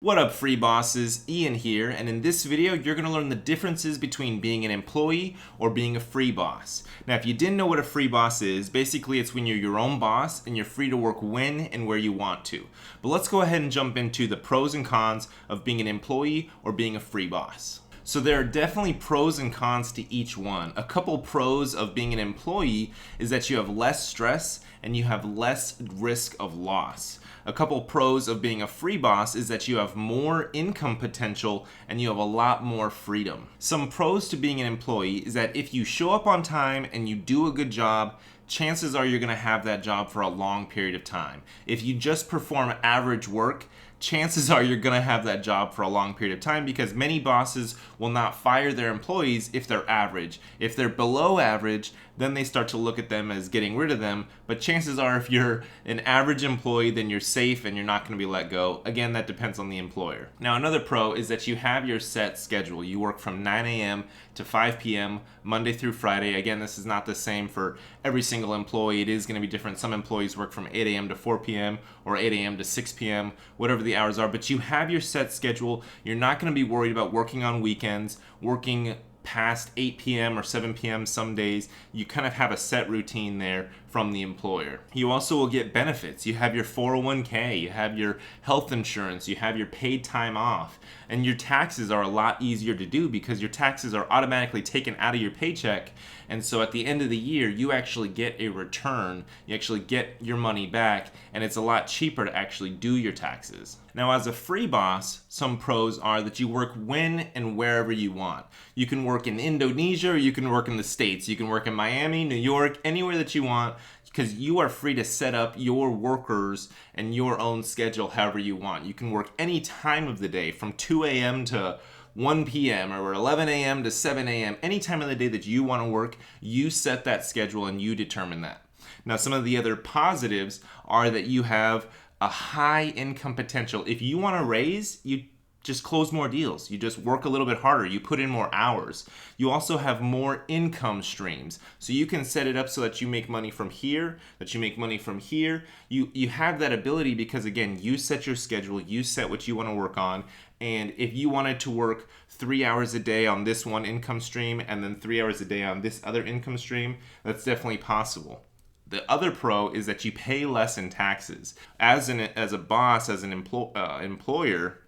What up, free bosses? Ian here, and in this video you're going to learn the differences between being an employee or being a free boss. Now, if you didn't know what a free boss is, basically it's when you're your own boss and you're free to work when and where you want to. But let's go ahead and jump into the pros and cons of being an employee or being a free boss. So there are definitely pros and cons to each one. A couple pros of being an employee is that you have less stress and you have less risk of loss. A couple pros of being a free boss is that you have more income potential and you have a lot more freedom. Some pros to being an employee is that if you show up on time and you do a good job, chances are you're going to have that job for a long period of time. If you just perform average work, chances are you're going to have that job for a long period of time because many bosses will not fire their employees if they're average. If they're below average, then they start to look at them as getting rid of them. But chances are if you're an average employee, then you're safe and you're not going to be let go. Again, that depends on the employer. Now, another pro is that you have your set schedule. You work from 9 a.m. to 5 p.m. Monday through Friday. Again, this is not the same for every single employee. It is going to be different. Some employees work from 8 a.m. to 4 p.m. or 8 a.m. to 6 p.m., whatever the hours are. But you have your set schedule. You're not going to be worried about working on weekends, working past 8 p.m. or 7 p.m. some days. You kind of have a set routine there from the employer. You also will get benefits. You have your 401k, you have your health insurance, you have your paid time off, and your taxes are a lot easier to do because your taxes are automatically taken out of your paycheck. And so at the end of the year, you actually get a return. You actually get your money back, and it's a lot cheaper to actually do your taxes. Now, as a free boss, some pros are that you work when and wherever you want. You can work in Indonesia or you can work in the States. You can work in Miami, New York, anywhere that you want, because you are free to set up your workers and your own schedule however you want. You can work any time of the day from 2 a.m. to 1 p.m. or 11 a.m. to 7 a.m. Any time of the day that you want to work, you set that schedule and you determine that. Now, some of the other positives are that you have a high income potential. If you want to raise, you just close more deals. You just work a little bit harder. You put in more hours. You also have more income streams. So you can set it up so that you make money from here, that you make money from here. You have that ability because, again, you set your schedule. You set what you want to work on. And if you wanted to work 3 hours a day on this one income stream and then 3 hours a day on this other income stream, that's definitely possible. The other pro is that you pay less in taxes. As a boss, as an employer,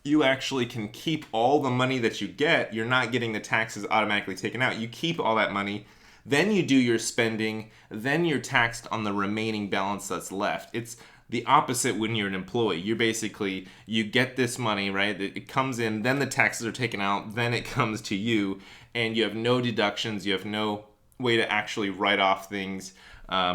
you actually can keep all the money that you get. You're not getting the taxes automatically taken out. You keep all that money, then you do your spending, then you're taxed on the remaining balance that's left. It's the opposite when you're an employee. You get this money, right? It comes in, then the taxes are taken out, then it comes to you, and you have no deductions. You have no way to actually write off things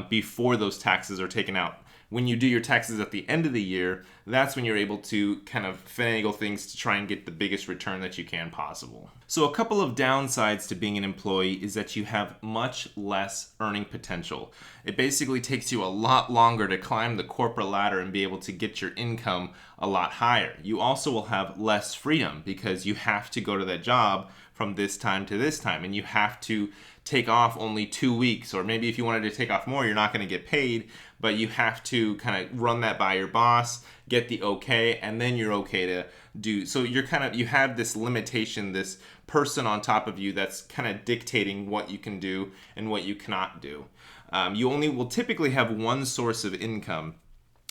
before those taxes are taken out. When you do your taxes at the end of the year, that's when you're able to kind of finagle things to try and get the biggest return that you can possible. So a couple of downsides to being an employee is that you have much less earning potential. It basically takes you a lot longer to climb the corporate ladder and be able to get your income a lot higher. You also will have less freedom because you have to go to that job from this time to this time, and you have to take off only 2 weeks, or maybe if you wanted to take off more, you're not going to get paid, but you have to kind of run that by your boss, get the okay, and then you're okay to do. So you have this limitation, this person on top of you that's kind of dictating what you can do and what you cannot do. You only will typically have one source of income.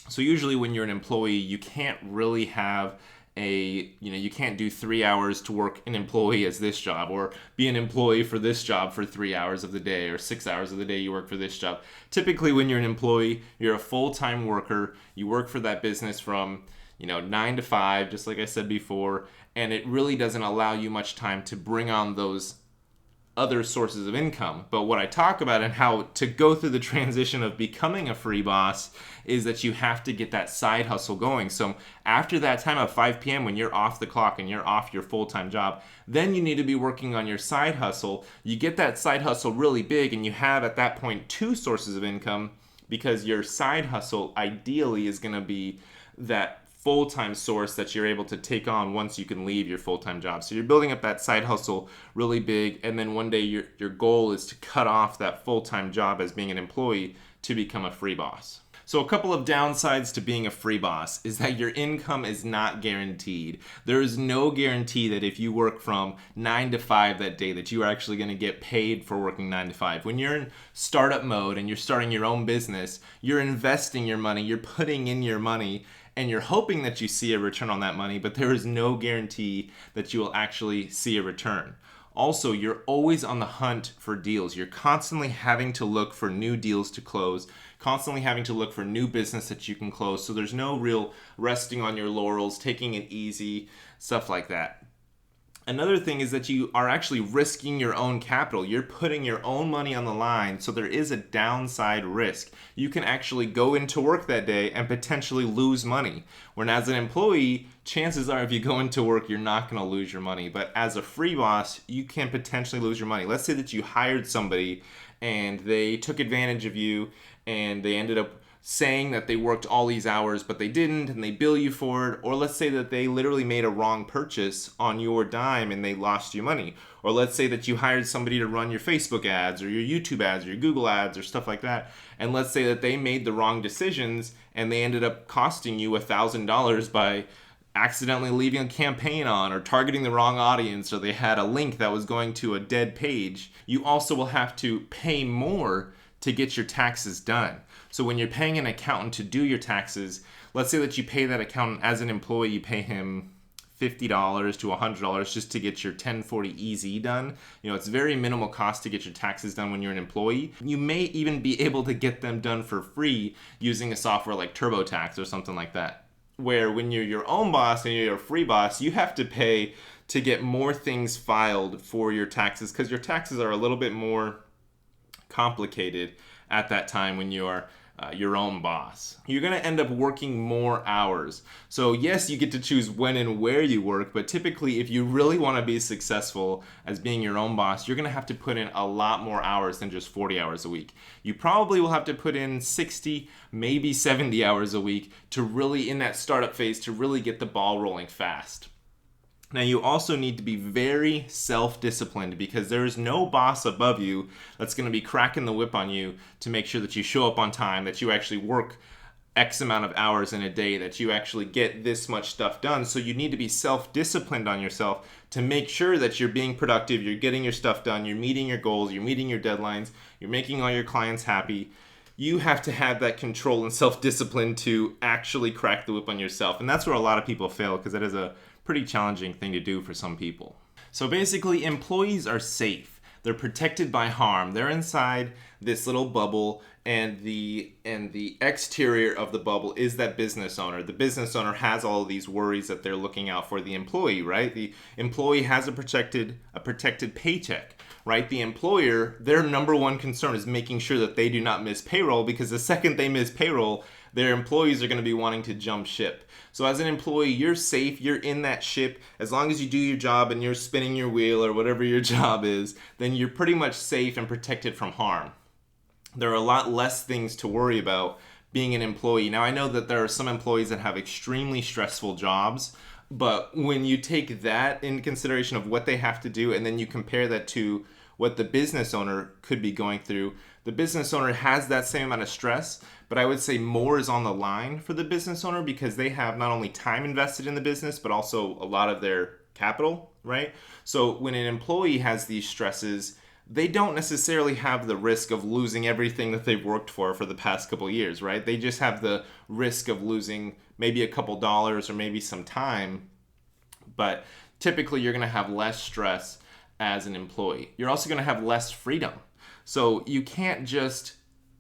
So usually when you're an employee, you can't really have you can't do 3 hours to work an employee as this job, or be an employee for this job for 3 hours of the day, or 6 hours of the day you work for this job. Typically when you're an employee, you're a full-time worker. You work for that business from 9 to 5, just like I said before, and it really doesn't allow you much time to bring on those other sources of income. But what I talk about and how to go through the transition of becoming a free boss is that you have to get that side hustle going. So after that time of 5 p.m. when you're off the clock and you're off your full-time job, then you need to be working on your side hustle. You get that side hustle really big, and you have at that point 2 sources of income, because your side hustle ideally is going to be that full-time source that you're able to take on once you can leave your full-time job. So you're building up that side hustle really big, and then one day your goal is to cut off that full-time job as being an employee to become a free boss. So a couple of downsides to being a free boss is that your income is not guaranteed. There is no guarantee that if you work from 9 to 5 that day that you are actually going to get paid for working 9 to 5. When you're in startup mode and you're starting your own business, you're investing your money, you're putting in your money, and you're hoping that you see a return on that money, but there is no guarantee that you will actually see a return. Also, you're always on the hunt for deals. You're constantly having to look for new deals to close, constantly having to look for new business that you can close. So there's no real resting on your laurels, taking it easy, stuff like that. Another thing is that you are actually risking your own capital. You're putting your own money on the line, so there is a downside risk. You can actually go into work that day and potentially lose money. When as an employee, chances are if you go into work, you're not going to lose your money. But as a free boss, you can potentially lose your money. Let's say that you hired somebody and they took advantage of you and they ended up saying that they worked all these hours, but they didn't, and they bill you for it. Or let's say that they literally made a wrong purchase on your dime and they lost you money. Or let's say that you hired somebody to run your Facebook ads or your YouTube ads or your Google ads or stuff like that. And let's say that they made the wrong decisions and they ended up costing you $1,000 by accidentally leaving a campaign on or targeting the wrong audience, or they had a link that was going to a dead page. You also will have to pay more to get your taxes done. So when you're paying an accountant to do your taxes, let's say that you pay that accountant as an employee, you pay him $50 to $100 just to get your 1040 EZ done. It's very minimal cost to get your taxes done when you're an employee. You may even be able to get them done for free using a software like TurboTax or something like that. Where when you're your own boss and you're a free boss, you have to pay to get more things filed for your taxes, because your taxes are a little bit more complicated at that time when you're your own boss. You're going to end up working more hours. So yes, you get to choose when and where you work, but typically if you really want to be successful as being your own boss, you're going to have to put in a lot more hours than just 40 hours a week. You probably will have to put in 60, maybe 70 hours a week to really, in that startup phase, to really get the ball rolling fast. Now, you also need to be very self-disciplined, because there is no boss above you that's going to be cracking the whip on you to make sure that you show up on time, that you actually work X amount of hours in a day, that you actually get this much stuff done. So you need to be self-disciplined on yourself to make sure that you're being productive, you're getting your stuff done, you're meeting your goals, you're meeting your deadlines, you're making all your clients happy. You have to have that control and self-discipline to actually crack the whip on yourself. And that's where a lot of people fail, because that is a pretty challenging thing to do for some people. So basically, employees are safe. They're protected by harm. They're inside this little bubble, and the exterior of the bubble is that business owner. The business owner has all of these worries that they're looking out for the employee, right? The employee has a protected paycheck, right? The employer, their number one concern is making sure that they do not miss payroll, because the second they miss payroll, their employees are going to be wanting to jump ship. So as an employee, you're safe, you're in that ship. As long as you do your job and you're spinning your wheel or whatever your job is, then you're pretty much safe and protected from harm. There are a lot less things to worry about being an employee. Now, I know that there are some employees that have extremely stressful jobs, but when you take that into consideration of what they have to do, and then you compare that to what the business owner could be going through, the business owner has that same amount of stress, but I would say more is on the line for the business owner, because they have not only time invested in the business, but also a lot of their capital, right? So when an employee has these stresses, they don't necessarily have the risk of losing everything that they've worked for the past couple of years, right? They just have the risk of losing maybe a couple dollars or maybe some time, but typically you're going to have less stress as an employee. You're also going to have less freedom. So you can't just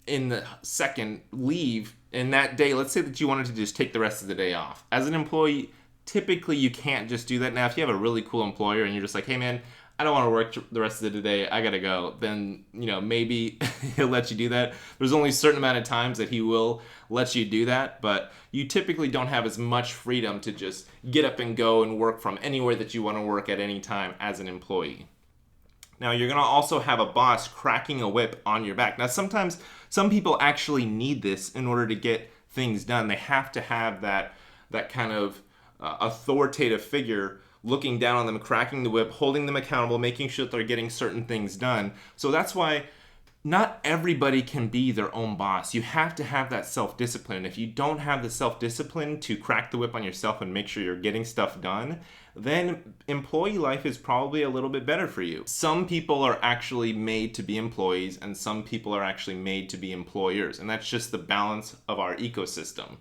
in the second leave in that day. Let's say that you wanted to just take the rest of the day off. As an employee, typically you can't just do that. Now, if you have a really cool employer and you're just like, hey man, I don't want to work the rest of the day, I gotta go, then maybe he'll let you do that. There's only a certain amount of times that he will let you do that, but you typically don't have as much freedom to just get up and go and work from anywhere that you want to work at any time as an employee. Now, you're going to also have a boss cracking a whip on your back. Now, sometimes some people actually need this in order to get things done. They have to have that kind of authoritative figure looking down on them, cracking the whip, holding them accountable, making sure that they're getting certain things done. So that's why not everybody can be their own boss. You have to have that self-discipline. And if you don't have the self-discipline to crack the whip on yourself and make sure you're getting stuff done, then employee life is probably a little bit better for you. Some people are actually made to be employees, and some people are actually made to be employers. And that's just the balance of our ecosystem.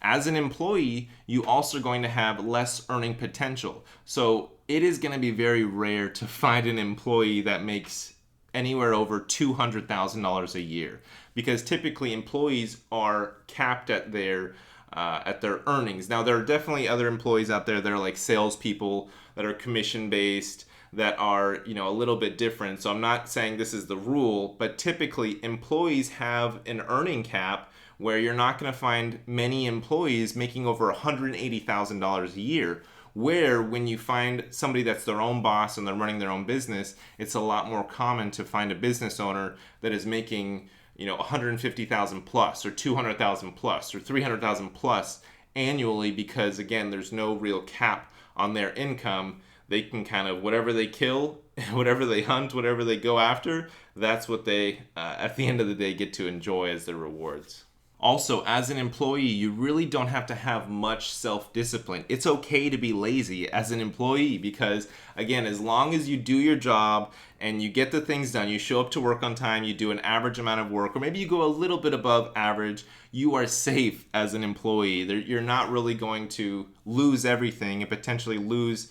As an employee, you also are going to have less earning potential. So it is going to be very rare to find an employee that makes anywhere over $200,000 a year, because typically employees are capped at their earnings. Now, there are definitely other employees out there that are like salespeople that are commission based, that are, a little bit different. So I'm not saying this is the rule, but typically employees have an earning cap where you're not going to find many employees making over $180,000 a year. Where when you find somebody that's their own boss and they're running their own business, it's a lot more common to find a business owner that is making, 150,000 plus or 200,000 plus or 300,000 plus annually, because again, there's no real cap on their income. They can kind of, whatever they kill, whatever they hunt, whatever they go after, that's what they, at the end of the day, get to enjoy as their rewards. Also, as an employee, you really don't have to have much self-discipline. It's okay to be lazy as an employee because, again, as long as you do your job and you get the things done, you show up to work on time, you do an average amount of work, or maybe you go a little bit above average, you are safe as an employee. You're not really going to lose everything and potentially lose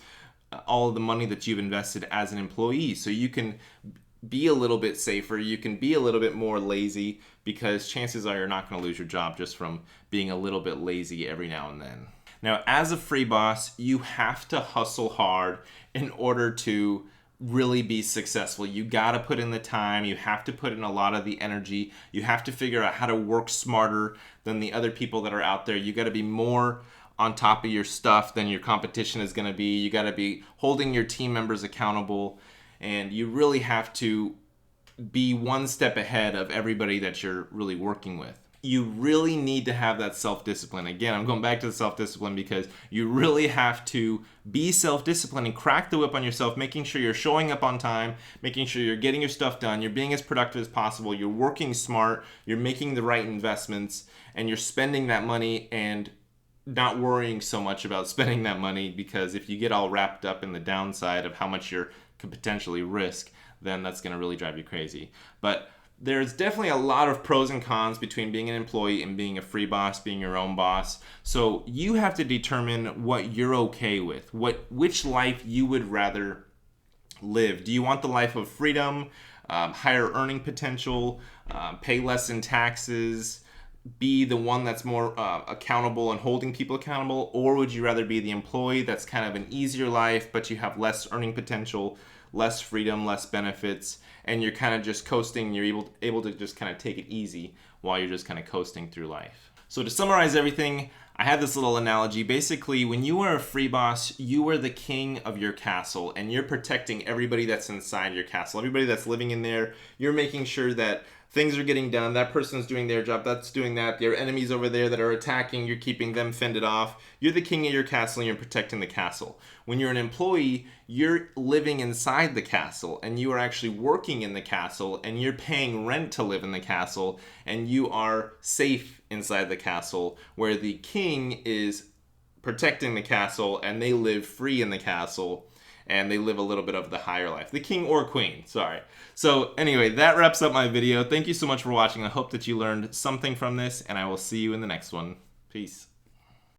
all of the money that you've invested as an employee. So you can be a little bit safer, you can be a little bit more lazy, because chances are you're not going to lose your job just from being a little bit lazy every now and then. Now, as a free boss, you have to hustle hard in order to really be successful. You got to put in the time, you have to put in a lot of the energy, you have to figure out how to work smarter than the other people that are out there. You got to be more on top of your stuff than your competition is going to be. You got to be holding your team members accountable, and you really have to be one step ahead of everybody that you're really working with. You really need to have that self-discipline. Again, I'm going back to the self-discipline because you really have to be self-disciplined and crack the whip on yourself, making sure you're showing up on time, making sure you're getting your stuff done, you're being as productive as possible, you're working smart, you're making the right investments, and you're spending that money and not worrying so much about spending that money, because if you get all wrapped up in the downside of how much you could potentially risk, then that's going to really drive you crazy. But there's definitely a lot of pros and cons between being an employee and being a free boss, being your own boss. So you have to determine what you're okay with, which life you would rather live. Do you want the life of freedom, higher earning potential, pay less in taxes, be the one that's more accountable and holding people accountable? Or would you rather be the employee that's kind of an easier life, but you have less earning potential, less freedom, less benefits, and you're kind of just coasting, you're able to just kind of take it easy while you're just kind of coasting through life? So to summarize everything, I had this little analogy. Basically, when you are a free boss, you are the king of your castle, and you're protecting everybody that's inside your castle. Everybody that's living in there, you're making sure that things are getting done, that person's doing their job, that's doing that, there are enemies over there that are attacking, you're keeping them fended off. You're the king of your castle and you're protecting the castle. When you're an employee, you're living inside the castle and you are actually working in the castle and you're paying rent to live in the castle, and you are safe inside the castle, where the king is protecting the castle and they live free in the castle. And they live a little bit of the higher life. The king or queen, sorry. So anyway, that wraps up my video. Thank you so much for watching. I hope that you learned something from this, and I will see you in the next one. Peace.